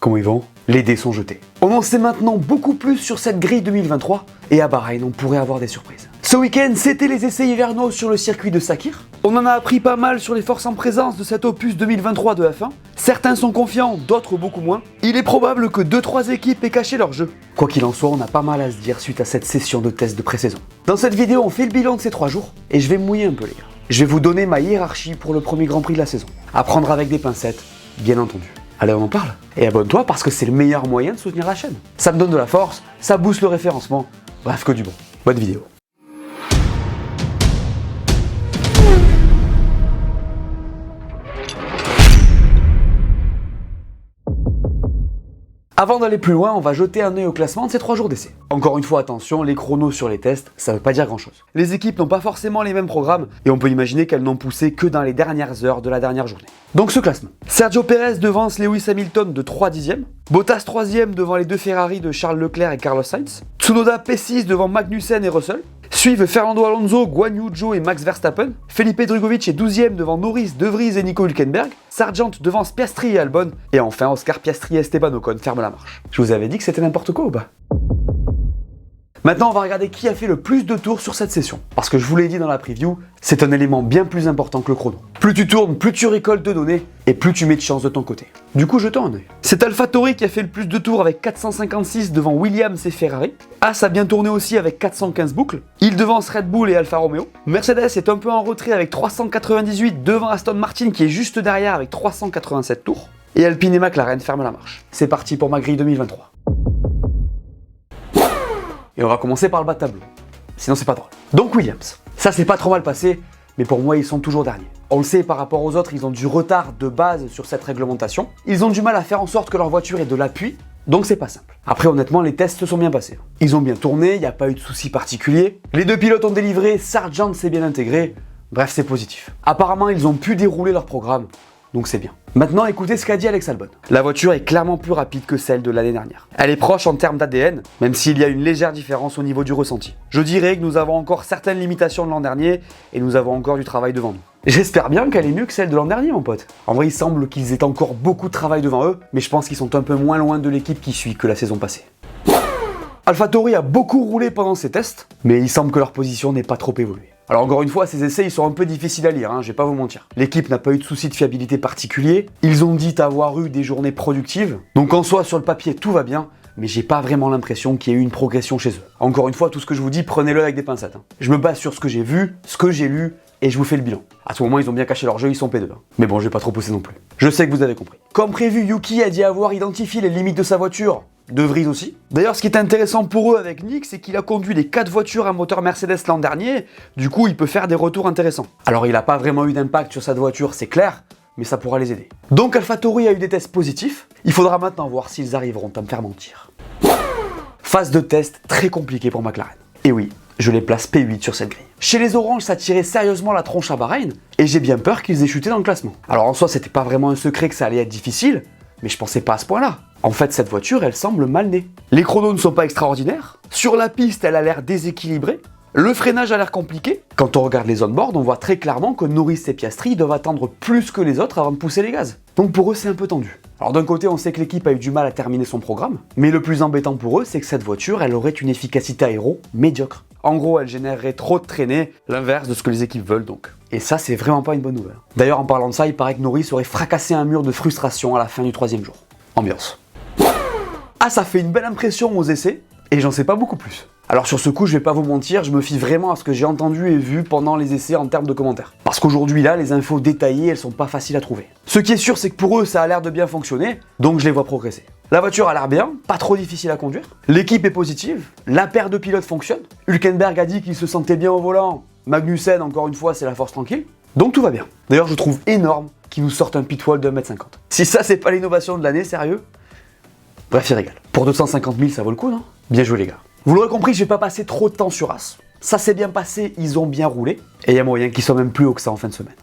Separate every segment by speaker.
Speaker 1: Comment ils vont? Les dés sont jetés. On en sait maintenant beaucoup plus sur cette grille 2023 et à Bahreïn on pourrait avoir des surprises. Ce week-end c'était les essais hivernaux sur le circuit de Sakir. On en a appris pas mal sur les forces en présence de cet opus 2023 de F1. Certains sont confiants, d'autres beaucoup moins. Il est probable que 2-3 équipes aient caché leur jeu. Quoi qu'il en soit, on a pas mal à se dire suite à cette session de test de pré-saison. Dans cette vidéo on fait le bilan de ces 3 jours et je vais me mouiller un peu les gars. Je vais vous donner ma hiérarchie pour le premier Grand Prix de la saison. À prendre avec des pincettes, bien entendu. Allez, on en parle. Et abonne-toi parce que c'est le meilleur moyen de soutenir la chaîne. Ça me donne de la force, ça booste le référencement. Bref, que du bon. Bonne vidéo. Avant d'aller plus loin, on va jeter un œil au classement de ces 3 jours d'essai. Encore une fois, attention, les chronos sur les tests, ça veut pas dire grand chose. Les équipes n'ont pas forcément les mêmes programmes et on peut imaginer qu'elles n'ont poussé que dans les dernières heures de la dernière journée. Donc ce classement. Sergio Pérez devance Lewis Hamilton de 3 dixièmes. Bottas 3ème devant les 2 Ferrari de Charles Leclerc et Carlos Sainz. Tsunoda P6 devant Magnussen et Russell. Suivent Fernando Alonso, Guan Yu Zhou et Max Verstappen. Felipe Drugovich est 12ème devant Norris, De Vries et Nico Hülkenberg. Sargent devance Piastri et Albon. Et enfin, Oscar Piastri et Esteban Ocon ferment la marche. Je vous avais dit que c'était n'importe quoi ou pas? Maintenant, on va regarder qui a fait le plus de tours sur cette session. Parce que je vous l'ai dit dans la preview, c'est un élément bien plus important que le chrono. Plus tu tournes, plus tu récoltes de données et plus tu mets de chance de ton côté. Du coup, jetons un œil. C'est AlphaTauri qui a fait le plus de tours avec 456 devant Williams et Ferrari. As a bien tourné aussi avec 415 boucles. Il devance Red Bull et Alfa Romeo. Mercedes est un peu en retrait avec 398 devant Aston Martin qui est juste derrière avec 387 tours. Et Alpine et McLaren ferment la marche. C'est parti pour ma grille 2023. Et on va commencer par le bas de tableau. Sinon c'est pas drôle. Donc Williams. Ça s'est pas trop mal passé, mais pour moi ils sont toujours derniers. On le sait, par rapport aux autres, ils ont du retard de base sur cette réglementation. Ils ont du mal à faire en sorte que leur voiture ait de l'appui, donc c'est pas simple. Après honnêtement, les tests se sont bien passés. Ils ont bien tourné, il n'y a pas eu de soucis particuliers. Les 2 pilotes ont délivré, Sargent s'est bien intégré. Bref, c'est positif. Apparemment, ils ont pu dérouler leur programme, donc c'est bien. Maintenant, écoutez ce qu'a dit Alex Albon. La voiture est clairement plus rapide que celle de l'année dernière. Elle est proche en termes d'ADN, même s'il y a une légère différence au niveau du ressenti. Je dirais que nous avons encore certaines limitations de l'an dernier et nous avons encore du travail devant nous. J'espère bien qu'elle est mieux que celle de l'an dernier, mon pote. En vrai, il semble qu'ils aient encore beaucoup de travail devant eux, mais je pense qu'ils sont un peu moins loin de l'équipe qui suit que la saison passée. AlphaTauri a beaucoup roulé pendant ces tests, mais il semble que leur position n'ait pas trop évolué. Alors encore une fois, ces essais ils sont un peu difficiles à lire, je vais pas vous mentir. L'équipe n'a pas eu de soucis de fiabilité particulier, ils ont dit avoir eu des journées productives, donc en soi sur le papier tout va bien, mais j'ai pas vraiment l'impression qu'il y ait eu une progression chez eux. Encore une fois, tout ce que je vous dis, prenez-le avec des pincettes. Je me base sur ce que j'ai vu, ce que j'ai lu, et je vous fais le bilan. À ce moment, ils ont bien caché leur jeu, ils sont P2. Mais bon, je vais pas trop pousser non plus. Je sais que vous avez compris. Comme prévu, Yuki a dit avoir identifié les limites de sa voiture. De Vries aussi. D'ailleurs, ce qui est intéressant pour eux avec Nick, c'est qu'il a conduit les 4 voitures à moteur Mercedes l'an dernier, du coup il peut faire des retours intéressants. Alors il n'a pas vraiment eu d'impact sur cette voiture, c'est clair, mais ça pourra les aider. Donc AlphaTauri a eu des tests positifs, il faudra maintenant voir s'ils arriveront à me faire mentir. Phase de test très compliquée pour McLaren. Et oui, je les place P8 sur cette grille. Chez les oranges, ça tirait sérieusement la tronche à Bahreïn, et j'ai bien peur qu'ils aient chuté dans le classement. Alors en soi, c'était pas vraiment un secret que ça allait être difficile, mais je pensais pas à ce point-là. En fait, cette voiture, elle semble mal née. Les chronos ne sont pas extraordinaires. Sur la piste, elle a l'air déséquilibrée. Le freinage a l'air compliqué. Quand on regarde les on-board, on voit très clairement que Norris et Piastri doivent attendre plus que les autres avant de pousser les gaz. Donc pour eux, c'est un peu tendu. Alors d'un côté, on sait que l'équipe a eu du mal à terminer son programme, mais le plus embêtant pour eux, c'est que cette voiture, elle aurait une efficacité aéro médiocre. En gros, elle générerait trop de traînées, l'inverse de ce que les équipes veulent donc. Et ça, c'est vraiment pas une bonne nouvelle. D'ailleurs, en parlant de ça, il paraît que Norris aurait fracassé un mur de frustration à la fin du 3e jour. Ambiance. Ah, ça fait une belle impression aux essais, et j'en sais pas beaucoup plus. Alors sur ce coup, je vais pas vous mentir, je me fie vraiment à ce que j'ai entendu et vu pendant les essais en termes de commentaires. Parce qu'aujourd'hui là, les infos détaillées, elles sont pas faciles à trouver. Ce qui est sûr, c'est que pour eux, ça a l'air de bien fonctionner, donc je les vois progresser. La voiture a l'air bien, pas trop difficile à conduire. L'équipe est positive, la paire de pilotes fonctionne. Hülkenberg a dit qu'il se sentait bien au volant. Magnussen, encore une fois, c'est la force tranquille. Donc tout va bien. D'ailleurs, je trouve énorme qu'ils nous sortent un pitwall de 1m50. Si ça, c'est pas l'innovation de l'année, sérieux. Bref, il régale. Pour 250 000, ça vaut le coup, non? Bien joué les gars. Vous l'aurez compris, je vais pas passer trop de temps sur As. Ça s'est bien passé, ils ont bien roulé. Et il y a moyen qu'ils soient même plus haut que ça en fin de semaine.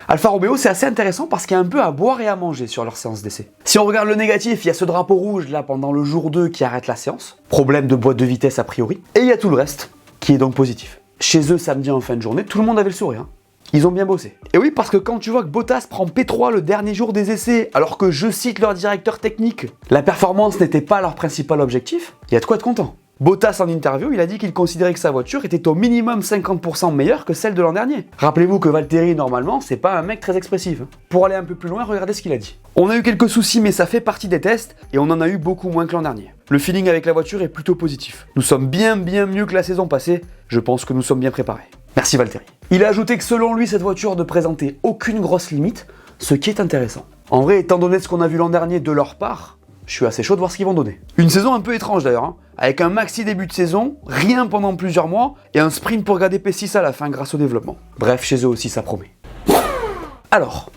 Speaker 1: Alfa Romeo, c'est assez intéressant parce qu'il y a un peu à boire et à manger sur leur séance d'essai. Si on regarde le négatif, il y a ce drapeau rouge là pendant le jour 2 qui arrête la séance. Problème de boîte de vitesse a priori. Et il y a tout le reste qui est donc positif. Chez eux, samedi en fin de journée, tout le monde avait le sourire. Ils ont bien bossé. Et oui, parce que quand tu vois que Bottas prend P3 le dernier jour des essais, alors que je cite leur directeur technique, la performance n'était pas leur principal objectif, il y a de quoi être content. Bottas en interview, il a dit qu'il considérait que sa voiture était au minimum 50% meilleure que celle de l'an dernier. Rappelez-vous que Valtteri, normalement, c'est pas un mec très expressif. Pour aller un peu plus loin, regardez ce qu'il a dit. On a eu quelques soucis, mais ça fait partie des tests, et on en a eu beaucoup moins que l'an dernier. Le feeling avec la voiture est plutôt positif. Nous sommes bien mieux que la saison passée, je pense que nous sommes bien préparés. Merci Valtteri. Il a ajouté que selon lui, cette voiture ne présentait aucune grosse limite, ce qui est intéressant. En vrai, étant donné ce qu'on a vu l'an dernier de leur part, je suis assez chaud de voir ce qu'ils vont donner. Une saison un peu étrange d'ailleurs, avec un maxi début de saison, rien pendant plusieurs mois, et un sprint pour garder P6 à la fin grâce au développement. Bref, chez eux aussi ça promet. Alors,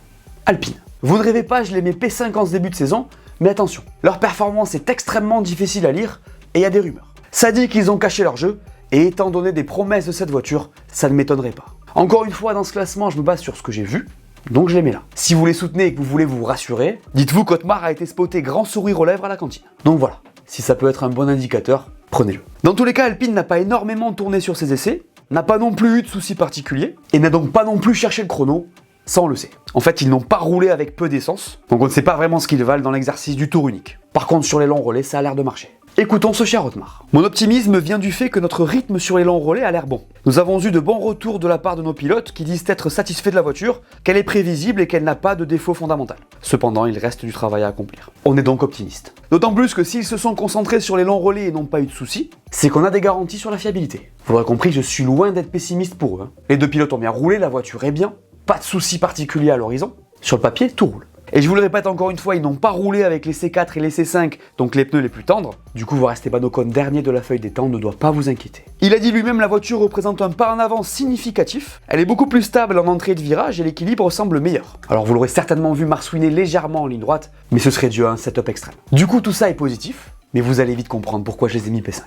Speaker 1: Alpine. Vous ne rêvez pas, je les mets P5 en ce début de saison, mais attention, leur performance est extrêmement difficile à lire, et il y a des rumeurs. Ça dit qu'ils ont caché leur jeu, et étant donné des promesses de cette voiture, ça ne m'étonnerait pas. Encore une fois, dans ce classement, je me base sur ce que j'ai vu, donc je les mets là. Si vous les soutenez et que vous voulez vous rassurer, dites-vous qu'Otmar a été spoté grand sourire aux lèvres à la cantine. Donc voilà, si ça peut être un bon indicateur, prenez-le. Dans tous les cas, Alpine n'a pas énormément tourné sur ses essais, n'a pas non plus eu de soucis particuliers, et n'a donc pas non plus cherché le chrono, ça on le sait. En fait, ils n'ont pas roulé avec peu d'essence, donc on ne sait pas vraiment ce qu'ils valent dans l'exercice du tour unique. Par contre, sur les longs relais, ça a l'air de marcher. Écoutons ce cher Otmar. Mon optimisme vient du fait que notre rythme sur les longs relais a l'air bon. Nous avons eu de bons retours de la part de nos pilotes qui disent être satisfaits de la voiture, qu'elle est prévisible et qu'elle n'a pas de défaut fondamental. Cependant, il reste du travail à accomplir. On est donc optimiste. D'autant plus que s'ils se sont concentrés sur les longs relais et n'ont pas eu de soucis, c'est qu'on a des garanties sur la fiabilité. Vous aurez compris que je suis loin d'être pessimiste pour eux. Les deux pilotes ont bien roulé, la voiture est bien, pas de soucis particuliers à l'horizon. Sur le papier, tout roule. Et je vous le répète encore une fois, ils n'ont pas roulé avec les C4 et les C5, donc les pneus les plus tendres. Du coup, vous restez Ocon dernier de la feuille des temps, ne doit pas vous inquiéter. Il a dit lui-même, la voiture représente un pas en avant significatif. Elle est beaucoup plus stable en entrée de virage et l'équilibre semble meilleur. Alors vous l'aurez certainement vu marsouiner légèrement en ligne droite, mais ce serait dû à un setup extrême. Du coup, tout ça est positif, mais vous allez vite comprendre pourquoi je les ai mis P5.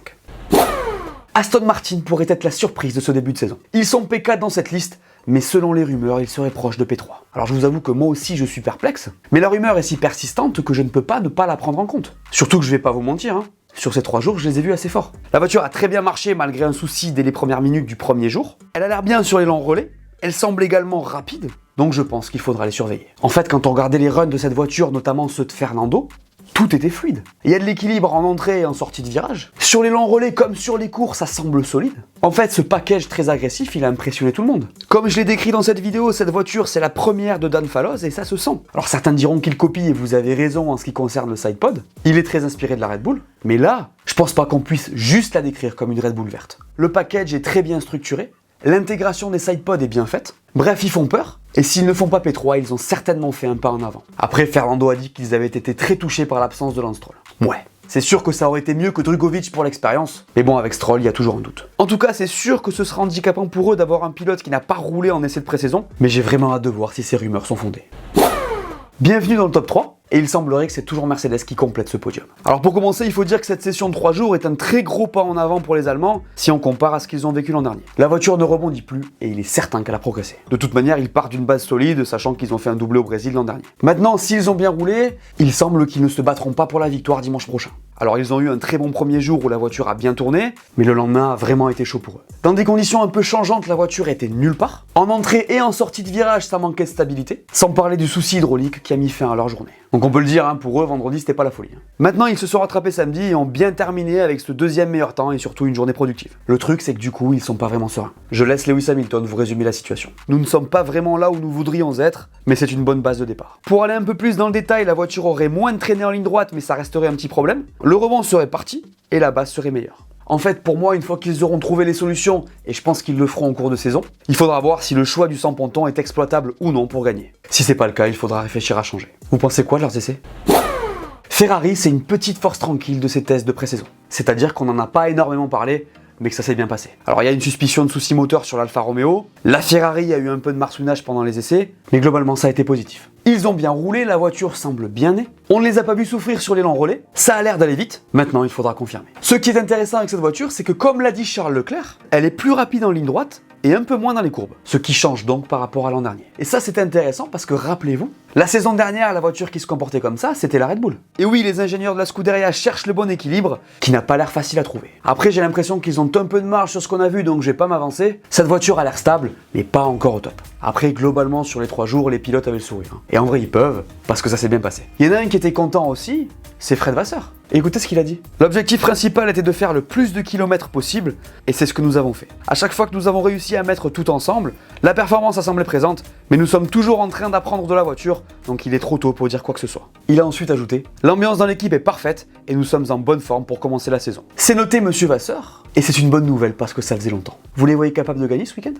Speaker 1: Aston Martin pourrait être la surprise de ce début de saison. Ils sont P4 dans cette liste, mais selon les rumeurs, ils seraient proches de P3. Alors je vous avoue que moi aussi je suis perplexe, mais la rumeur est si persistante que je ne peux pas ne pas la prendre en compte. Surtout que je vais pas vous mentir, sur ces 3 jours, je les ai vus assez forts. La voiture a très bien marché malgré un souci dès les premières minutes du premier jour. Elle a l'air bien sur les longs relais, elle semble également rapide, donc je pense qu'il faudra les surveiller. En fait, quand on regardait les runs de cette voiture, notamment ceux de Fernando, tout était fluide. Il y a de l'équilibre en entrée et en sortie de virage. Sur les longs relais comme sur les courts, ça semble solide. En fait, ce package très agressif, il a impressionné tout le monde. Comme je l'ai décrit dans cette vidéo, cette voiture, c'est la première de Dan Fallows et ça se sent. Alors certains diront qu'il copie et vous avez raison en ce qui concerne le sidepod. Il est très inspiré de la Red Bull. Mais là, je pense pas qu'on puisse juste la décrire comme une Red Bull verte. Le package est très bien structuré. L'intégration des sidepods est bien faite. Bref, ils font peur. Et s'ils ne font pas P3, ils ont certainement fait un pas en avant. Après, Fernando a dit qu'ils avaient été très touchés par l'absence de Lance Stroll. Ouais, c'est sûr que ça aurait été mieux que Drugovich pour l'expérience, mais bon, avec Stroll, il y a toujours un doute. En tout cas, c'est sûr que ce sera handicapant pour eux d'avoir un pilote qui n'a pas roulé en essai de pré-saison, mais j'ai vraiment hâte de voir si ces rumeurs sont fondées. Bienvenue dans le top 3, et il semblerait que c'est toujours Mercedes qui complète ce podium. Alors pour commencer, il faut dire que cette session de 3 jours est un très gros pas en avant pour les Allemands, si on compare à ce qu'ils ont vécu l'an dernier. La voiture ne rebondit plus, et il est certain qu'elle a progressé. De toute manière, ils partent d'une base solide, sachant qu'ils ont fait un doublé au Brésil l'an dernier. Maintenant, s'ils ont bien roulé, il semble qu'ils ne se battront pas pour la victoire dimanche prochain. Alors ils ont eu un très bon premier jour où la voiture a bien tourné, mais le lendemain a vraiment été chaud pour eux. Dans des conditions un peu changeantes, la voiture était nulle part. En entrée et en sortie de virage, ça manquait de stabilité, sans parler du souci hydraulique qui a mis fin à leur journée. Donc on peut le dire, pour eux, vendredi, c'était pas la folie. Maintenant, ils se sont rattrapés samedi et ont bien terminé avec ce deuxième meilleur temps et surtout une journée productive. Le truc, c'est que du coup, ils sont pas vraiment sereins. Je laisse Lewis Hamilton vous résumer la situation. Nous ne sommes pas vraiment là où nous voudrions être, mais c'est une bonne base de départ. Pour aller un peu plus dans le détail, la voiture aurait moins de traînée en ligne droite, mais ça resterait un petit problème. Le rebond serait parti et la base serait meilleure. En fait, pour moi, une fois qu'ils auront trouvé les solutions, et je pense qu'ils le feront en cours de saison, il faudra voir si le choix du sans ponton est exploitable ou non pour gagner. Si c'est pas le cas, il faudra réfléchir à changer. Vous pensez quoi de leurs essais ? Ferrari, c'est une petite force tranquille de ces tests de pré-saison. C'est-à-dire qu'on n'en a pas énormément parlé, mais que ça s'est bien passé. Alors il y a une suspicion de soucis moteur sur l'Alfa Romeo, la Ferrari a eu un peu de marsouinage pendant les essais, mais globalement ça a été positif. Ils ont bien roulé, la voiture semble bien née, on ne les a pas vus souffrir sur les longs relais, ça a l'air d'aller vite, maintenant il faudra confirmer. Ce qui est intéressant avec cette voiture, c'est que comme l'a dit Charles Leclerc, elle est plus rapide en ligne droite, et un peu moins dans les courbes, ce qui change donc par rapport à l'an dernier. Et ça c'est intéressant parce que rappelez-vous, la saison dernière, la voiture qui se comportait comme ça, c'était la Red Bull. Et oui, les ingénieurs de la Scuderia cherchent le bon équilibre, qui n'a pas l'air facile à trouver. Après, j'ai l'impression qu'ils ont un peu de marge sur ce qu'on a vu, donc je vais pas m'avancer. Cette voiture a l'air stable, mais pas encore au top. Après, globalement, sur les 3 jours, les pilotes avaient le sourire. Hein. Et en vrai, ils peuvent, parce que ça s'est bien passé. Il y en a un qui était content aussi, c'est Fred Vasseur. Et écoutez ce qu'il a dit. L'objectif principal était de faire le plus de kilomètres possible, et c'est ce que nous avons fait. À chaque fois que nous avons réussi à mettre tout ensemble, la performance a semblé présente, mais nous sommes toujours en train d'apprendre de la voiture, donc il est trop tôt pour dire quoi que ce soit. Il a ensuite ajouté, l'ambiance dans l'équipe est parfaite, et nous sommes en bonne forme pour commencer la saison. C'est noté Monsieur Vasseur, et c'est une bonne nouvelle parce que ça faisait longtemps. Vous les voyez capables de gagner ce week-end?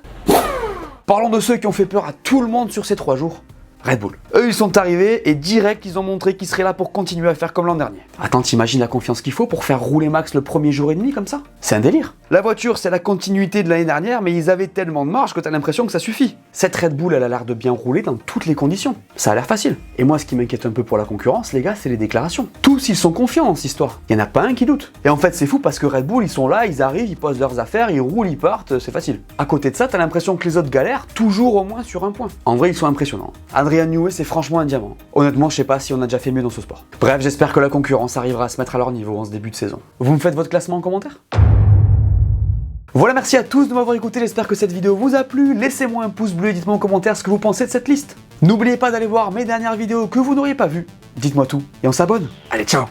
Speaker 1: Parlons de ceux qui ont fait peur à tout le monde sur ces 3 jours. Red Bull. Eux, ils sont arrivés et direct, ils ont montré qu'ils seraient là pour continuer à faire comme l'an dernier. Attends, t'imagines la confiance qu'il faut pour faire rouler Max le premier jour et demi comme ça? C'est un délire. La voiture, c'est la continuité de l'année dernière, mais ils avaient tellement de marge que t'as l'impression que ça suffit. Cette Red Bull, elle a l'air de bien rouler dans toutes les conditions. Ça a l'air facile. Et moi, ce qui m'inquiète un peu pour la concurrence, les gars, c'est les déclarations. Tous, ils sont confiants dans cette histoire. Il y en a pas un qui doute. Et en fait, c'est fou parce que Red Bull, ils sont là, ils arrivent, ils posent leurs affaires, ils roulent, ils partent, c'est facile. À côté de ça, t'as l'impression que les autres galèrent toujours au moins sur un point. En vrai, ils sont impressionnants. Adrian Newey, c'est franchement un diamant. Honnêtement, je sais pas si on a déjà fait mieux dans ce sport. Bref, j'espère que la concurrence arrivera à se mettre à leur niveau en ce début de saison. Vous me faites votre classement en commentaire? Voilà, merci à tous de m'avoir écouté, j'espère que cette vidéo vous a plu. Laissez-moi un pouce bleu et dites-moi en commentaire ce que vous pensez de cette liste. N'oubliez pas d'aller voir mes dernières vidéos que vous n'auriez pas vues. Dites-moi tout et on s'abonne. Allez, ciao!